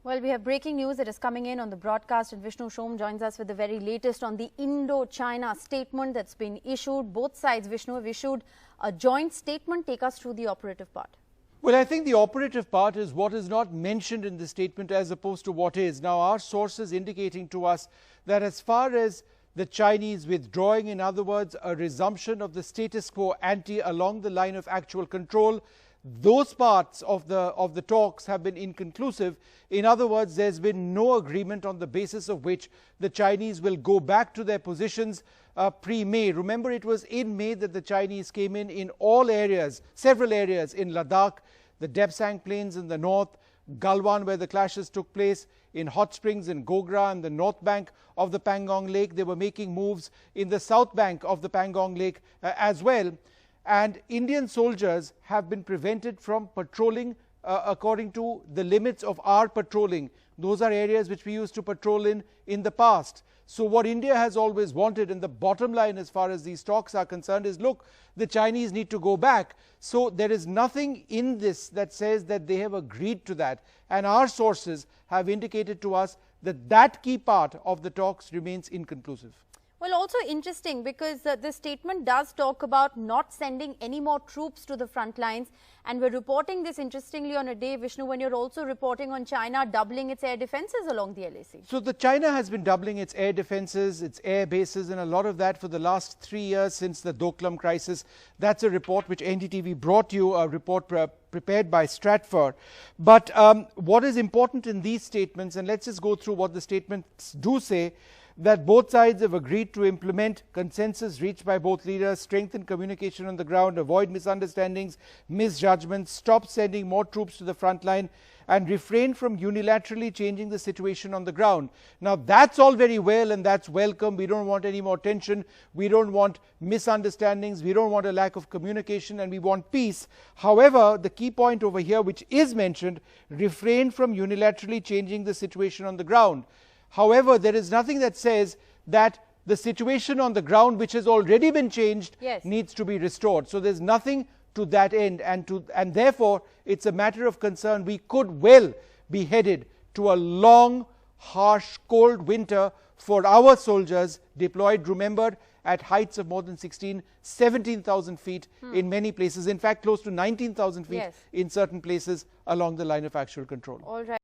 Well, we have breaking news that is coming in on the broadcast, and Vishnu Shom joins us with the very latest on the Indo-China statement that's been issued. Both sides, Vishnu, have issued a joint statement. Take us through the operative part. Well, I think the operative part is what is not mentioned in the statement as opposed to what is. Now, our sources indicating to us that as far as the Chinese withdrawing, in other words, a resumption of the status quo ante along the line of actual control, those parts of the talks have been inconclusive. In other words, there's been no agreement on the basis of which the Chinese will go back to their positions pre-May. Remember, it was in May that the Chinese came in all areas, several areas in Ladakh, the Depsang Plains in the north, Galwan where the clashes took place, in hot springs in Gogra and the north bank of the Pangong Lake. They were making moves in the south bank of the Pangong Lake as well. And Indian soldiers have been prevented from patrolling according to the limits of our patrolling. Those are areas which we used to patrol in the past. So what India has always wanted, and the bottom line as far as these talks are concerned, is look, the Chinese need to go back. So there is nothing in this that says that they have agreed to that. And our sources have indicated to us that that key part of the talks remains inconclusive. Well, also interesting because the statement does talk about not sending any more troops to the front lines, and we're reporting this interestingly on a day, Vishnu, when you're also reporting on China doubling its air defenses along the LAC. So the China has been doubling its air defenses, its air bases, and a lot of that for the last 3 years since the Doklam crisis. That's a report which NDTV brought you, a report prepared by Stratfor. But what is important in these statements, and let's just go through what the statements do say, that both sides have agreed to implement consensus reached by both leaders, strengthen communication on the ground, avoid misunderstandings, misjudgments, stop sending more troops to the front line, and refrain from unilaterally changing the situation on the ground. Now, that's all very well and that's welcome. We don't want any more tension. We don't want misunderstandings. We don't want a lack of communication, and we want peace. However, the key point over here, which is mentioned, refrain from unilaterally changing the situation on the ground. However, there is nothing that says that the situation on the ground, which has already been changed, needs to be restored. So there's nothing to that end, and therefore it's a matter of concern. We could well be headed to a long, harsh, cold winter for our soldiers deployed, remember, at heights of more than 17,000 feet in many places. In fact, close to 19,000 feet in certain places along the line of actual control. All right.